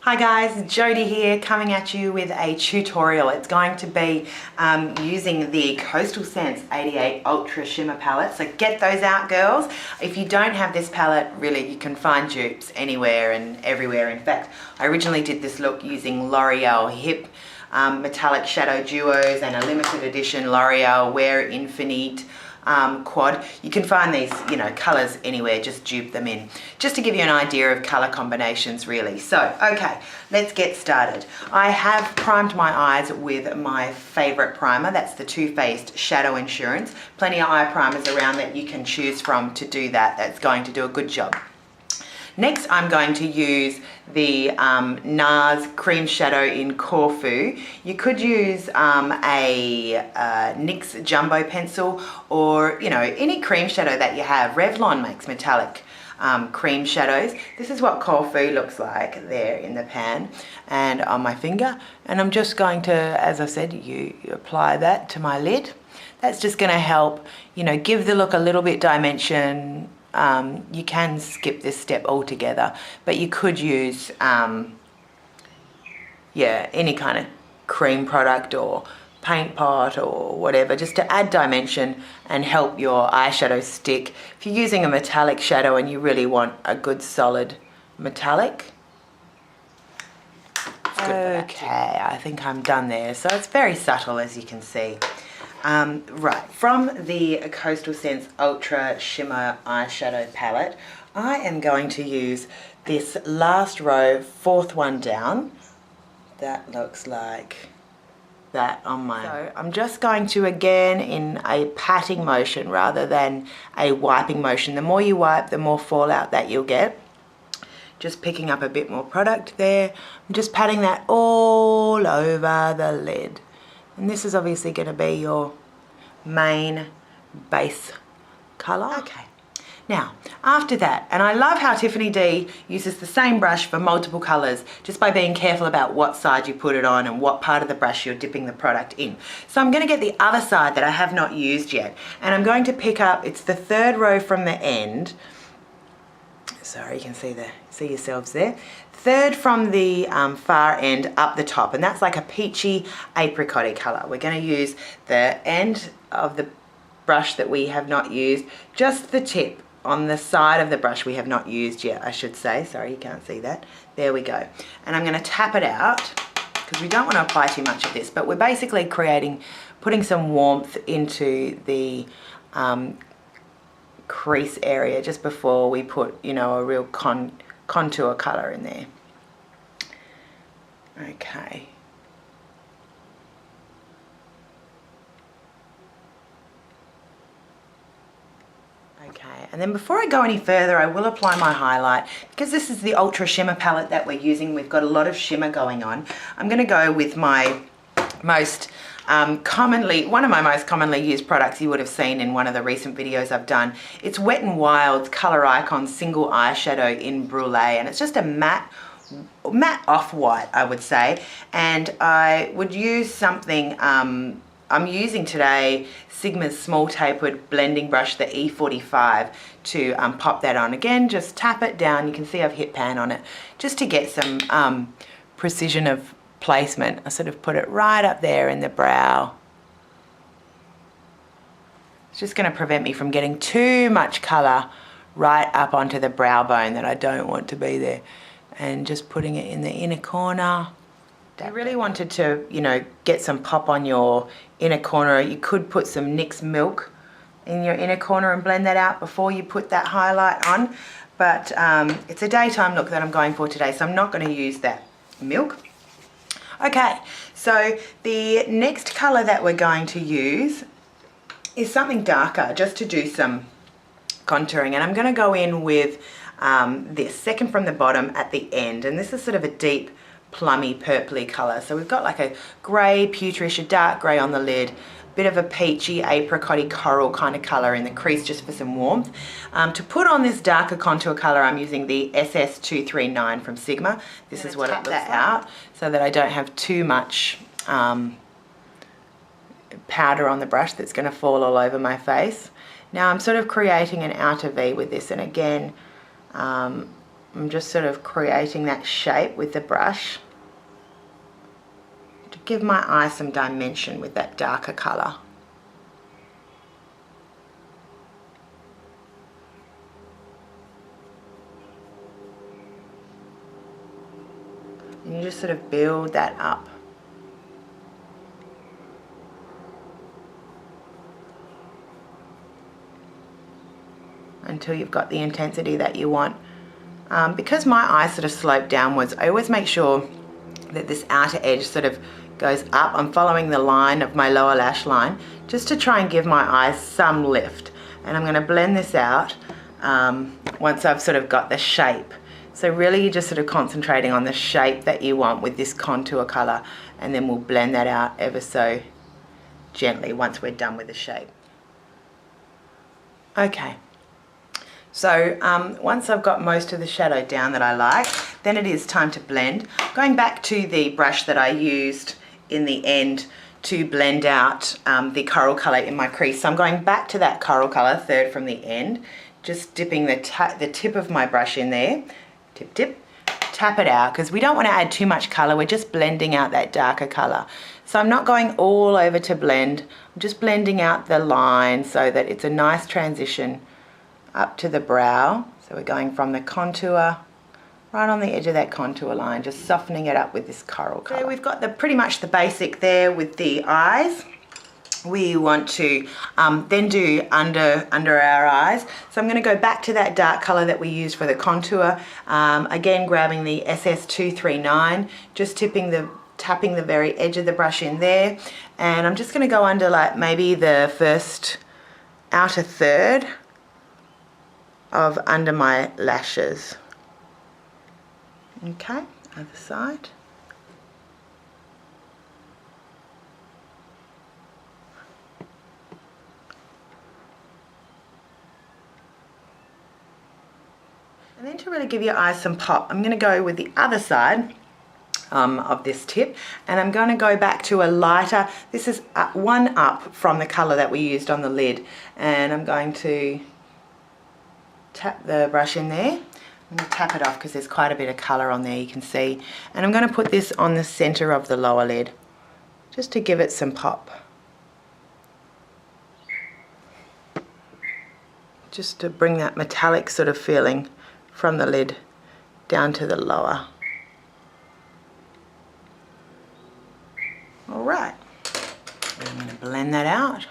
Hi guys, Jody here coming at you with a tutorial. It's going to be using the Coastal Scents 88 Ultra Shimmer Palette. So get those out, girls. If you don't have this palette, really you can find dupes anywhere and everywhere. In fact, I originally did this look using L'Oreal Hip Metallic Shadow Duos and a limited edition L'Oreal Wear Infinite quad. You can find these, colours anywhere, just dupe them in. Just to give you an idea of colour combinations really. So, okay, let's get started. I have primed my eyes with my favourite primer. That's the Too Faced Shadow Insurance. Plenty of eye primers around that you can choose from to do that. That's going to do a good job. Next, I'm going to use the NARS Creamshadow in Corfu. You could use a NYX Jumbo pencil or, any cream shadow that you have. Revlon makes metallic cream shadows. This is what Corfu looks like there in the pan and on my finger. And I'm just going to, as I said, you apply that to my lid. That's just going to help, give the look a little bit dimension. You can skip this step altogether, but you could use, any kind of cream product or paint pot or whatever, just to add dimension and help your eyeshadow stick. If you're using a metallic shadow and you really want a good solid metallic. Okay, I think I'm done there. So it's very subtle, as you can see. Right, from the Coastal Scents Ultra Shimmer Eyeshadow Palette, I am going to use this last row, fourth one down. That looks like that on my... So I'm just going to, again, in a patting motion rather than a wiping motion. The more you wipe, the more fallout that you'll get. Just picking up a bit more product there. I'm just patting that all over the lid. And this is obviously going to be your main base colour. Okay. Now, after that, and I love how Tiffany D uses the same brush for multiple colours, just by being careful about what side you put it on and what part of the brush you're dipping the product in. So I'm going to get the other side that I have not used yet, and I'm going to pick up, it's the third row from the end. Sorry, you can see yourselves there. Third from the far end up the top, and that's like a peachy apricot-y colour. We're going to use the end of the brush that we have not used, just the tip on the side of the brush we have not used yet, I should say. Sorry, you can't see that. There we go. And I'm going to tap it out because we don't want to apply too much of this, but we're basically putting some warmth into the crease area just before we put, a real contour colour in there. Okay. Okay, and then before I go any further, I will apply my highlight. Because this is the Ultra Shimmer palette that we're using, we've got a lot of shimmer going on. I'm going to go with my most one of my most commonly used products you would have seen in one of the recent videos I've done. It's Wet n Wild's Colour Icon Single Eyeshadow in Brule, and it's just a matte off-white, I would say, and I would use something, I'm using today Sigma's small tapered blending brush, the E45, to pop that on. Again, just tap it down. You can see I've hit pan on it just to get some precision of placement. I sort of put it right up there in the brow. It's just going to prevent me from getting too much colour right up onto the brow bone that I don't want to be there. And just putting it in the inner corner. If you really wanted to, get some pop on your inner corner, you could put some NYX Milk in your inner corner and blend that out before you put that highlight on. But it's a daytime look that I'm going for today, so I'm not going to use that milk. Okay, so the next colour that we're going to use is something darker, just to do some contouring. And I'm going to go in with this second from the bottom at the end, and this is sort of a deep plummy purpley colour. So we've got like a grey, pewterish, a dark grey on the lid, bit of a peachy, apricot-y coral kind of colour in the crease just for some warmth. To put on this darker contour colour, I'm using the SS239 from Sigma. This is what it looks like, out so that I don't have too much powder on the brush that's going to fall all over my face. Now I'm sort of creating an outer V with this, and again, I'm just sort of creating that shape with the brush to give my eye some dimension with that darker colour. And you just sort of build that up. Until you've got the intensity that you want. Because my eyes sort of slope downwards, I always make sure that this outer edge sort of goes up. I'm following the line of my lower lash line just to try and give my eyes some lift. And I'm going to blend this out once I've sort of got the shape. So really you're just sort of concentrating on the shape that you want with this contour colour, and then we'll blend that out ever so gently once we're done with the shape. Okay. So once I've got most of the shadow down that I like, then it is time to blend. Going back to the brush that I used in the end to blend out the coral colour in my crease. So I'm going back to that coral colour, third from the end, just dipping the tip of my brush in there, tip, tap it out, because we don't want to add too much colour, we're just blending out that darker colour. So I'm not going all over to blend, I'm just blending out the line so that it's a nice transition up to the brow. So we're going from the contour right on the edge of that contour line, just softening it up with this coral colour. So we've got pretty much the basic there with the eyes. We want to then do under our eyes. So I'm going to go back to that dark colour that we used for the contour. Again, grabbing the SS239, just tapping the very edge of the brush in there. And I'm just going to go under like maybe the first outer third of under my lashes. Okay, other side. And then to really give your eyes some pop, I'm going to go with the other side of this tip, and I'm going to go back to a lighter, this is one up from the colour that we used on the lid, and I'm going to tap the brush in there. I'm going to tap it off because there's quite a bit of colour on there, you can see. And I'm going to put this on the centre of the lower lid, just to give it some pop. Just to bring that metallic sort of feeling from the lid down to the lower. All right, and I'm going to blend that out.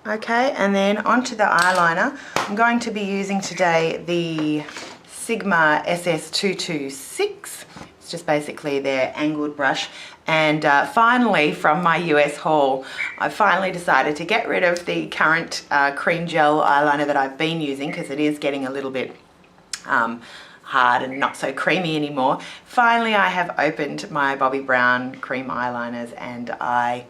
Okay, and then onto the eyeliner. I'm going to be using today the Sigma SS226. It's just basically their angled brush. And finally, from my US haul, I finally decided to get rid of the current cream gel eyeliner that I've been using, because it is getting a little bit hard and not so creamy anymore. Finally, I have opened my Bobbi Brown cream eyeliners, and I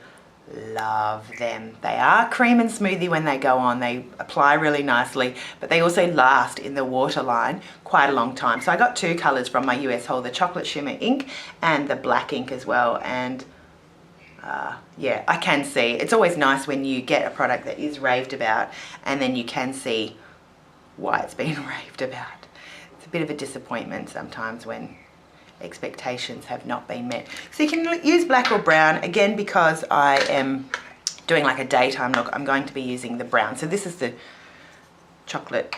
love them. They are cream and smoothie when they go on. They apply really nicely, but they also last in the waterline quite a long time. So I got two colours from my US haul, the chocolate shimmer ink and the black ink as well. And yeah, I can see it's always nice when you get a product that is raved about and then you can see why it's been raved about. It's a bit of a disappointment sometimes when expectations have not been met. So you can use black or brown, again, because I am doing like a daytime look, I'm going to be using the brown. So this is the chocolate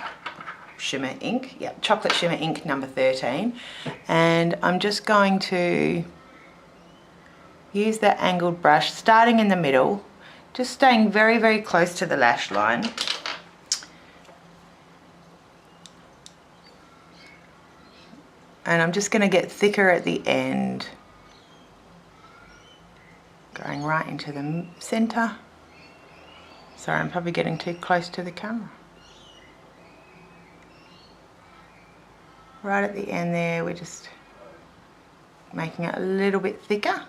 shimmer ink, yeah, chocolate shimmer ink number 13, and I'm just going to use that angled brush starting in the middle, just staying very, very close to the lash line. And I'm just going to get thicker at the end, going right into the center. Sorry, I'm probably getting too close to the camera. Right at the end there, we're just making it a little bit thicker.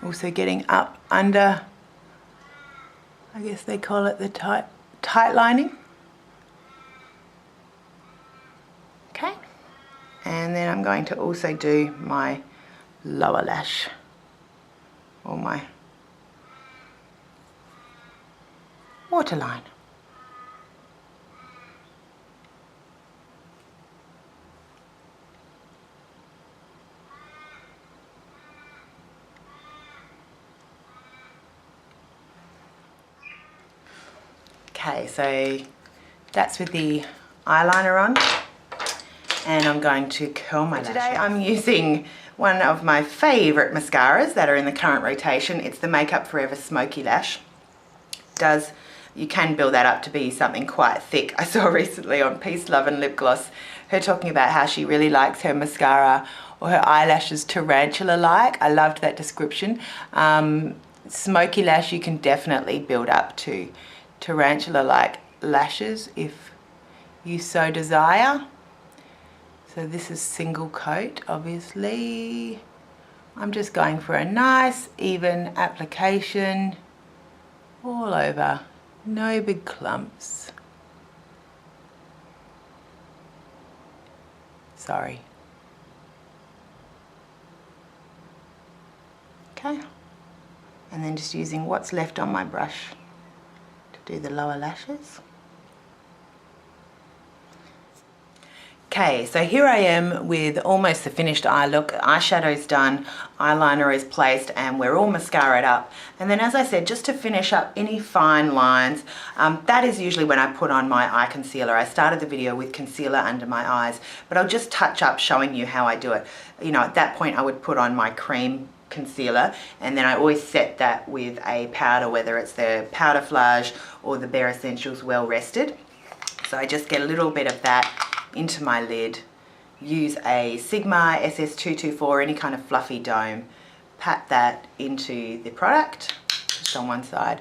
Also getting up under, I guess they call it the tight lining. Okay, and then I'm going to also do my lower lash, or my waterline. Okay, so that's with the eyeliner on, and I'm going to curl my lashes. Today I'm using one of my favourite mascaras that are in the current rotation. It's the Makeup Forever Smoky Lash. You can build that up to be something quite thick. I saw recently on Peace, Love and Lip Gloss her talking about how she really likes her mascara or her eyelashes tarantula-like. I loved that description. Smoky lash you can definitely build up to tarantula-like lashes if you so desire. So this is single coat, obviously. I'm just going for a nice even application all over, no big clumps. Sorry. Okay, and then just using what's left on my brush to do the lower lashes. Okay, so here I am with almost the finished eye look. Eyeshadow's done, eyeliner is placed, and we're all mascaraed up. And then, as I said, just to finish up any fine lines, that is usually when I put on my eye concealer. I started the video with concealer under my eyes, but I'll just touch up showing you how I do it. You know, at that point I would put on my cream concealer, and then I always set that with a powder, whether it's the Powder Flage or the Bare Essentials Well Rested. So I just get a little bit of that into my lid, use a Sigma SS224, any kind of fluffy dome, pat that into the product, just on one side,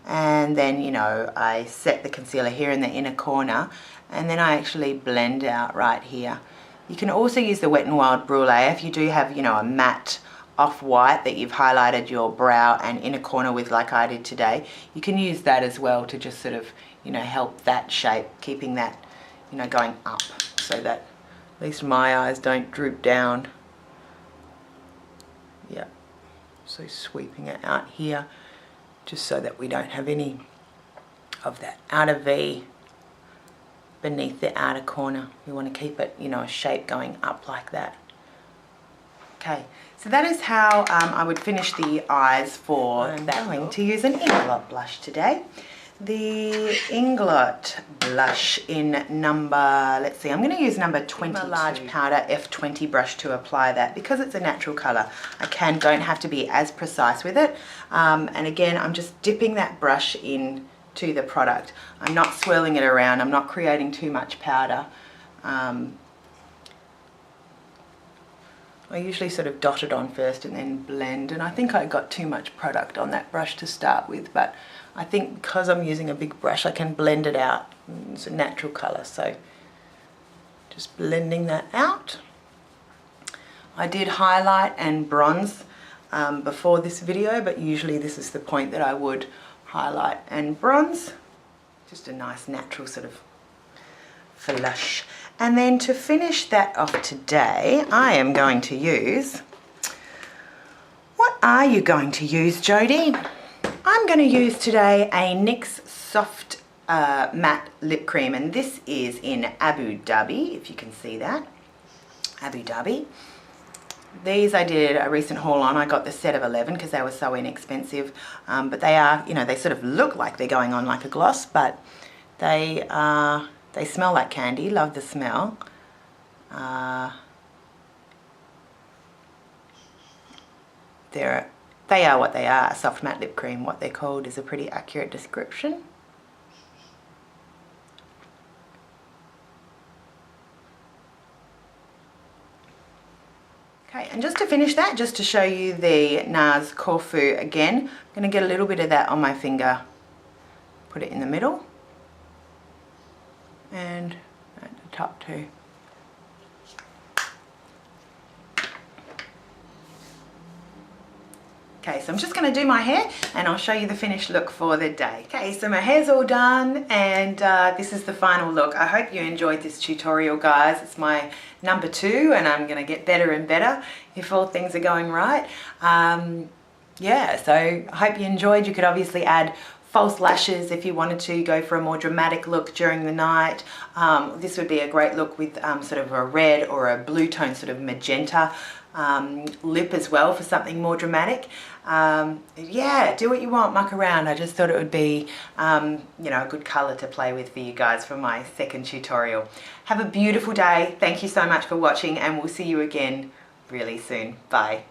and then, you know, I set the concealer here in the inner corner, and then I actually blend out right here. You can also use the Wet n Wild Brule if you do have, you know, a matte off-white that you've highlighted your brow and inner corner with, like I did today. You can use that as well to just sort of, you know, help that shape, keeping that, you know, going up, so that at least my eyes don't droop down. Yeah, so sweeping it out here, just so that we don't have any of that outer V beneath the outer corner. We want to keep it, you know, a shape going up like that. Okay, so that is how I would finish the eyes for that. I'm going to use an Inglot blush today. The Inglot blush in number, let's see, I'm going to use number 20. A large powder F20 brush to apply that, because it's a natural colour. I don't have to be as precise with it. And again, I'm just dipping that brush in to the product. I'm not swirling it around. I'm not creating too much powder. I usually sort of dot it on first and then blend, and I think I got too much product on that brush to start with, but I think because I'm using a big brush I can blend it out. It's a natural colour, so just blending that out. I did highlight and bronze before this video, but usually this is the point that I would highlight and bronze. Just a nice natural sort of flush. And then to finish that off today, I am going to use, what are you going to use, Jodie? I'm going to use today a NYX Soft Matte Lip Cream, and this is in Abu Dhabi, if you can see that, Abu Dhabi. These I did a recent haul on. I got the set of 11 because they were so inexpensive, but they are, you know, they sort of look like they're going on like a gloss, but they smell like candy. Love the smell. They are what they are. Soft matte lip cream. What they're called is a pretty accurate description. Okay, and just to finish that, just to show you the NARS Corfu again, I'm going to get a little bit of that on my finger, put it in the middle, and at the top too. Okay, so I'm just going to do my hair and I'll show you the finished look for the day. Okay, so my hair's all done and this is the final look. I hope you enjoyed this tutorial, guys. It's my number 2 and I'm going to get better and better if all things are going right. Yeah, so I hope you enjoyed. You could obviously add false lashes if you wanted to go for a more dramatic look during the night. This would be a great look with sort of a red or a blue tone, sort of magenta lip as well for something more dramatic. Yeah, do what you want, muck around. I just thought it would be you know, a good colour to play with for you guys for my second tutorial. Have a beautiful day. Thank you so much for watching and we'll see you again really soon. Bye.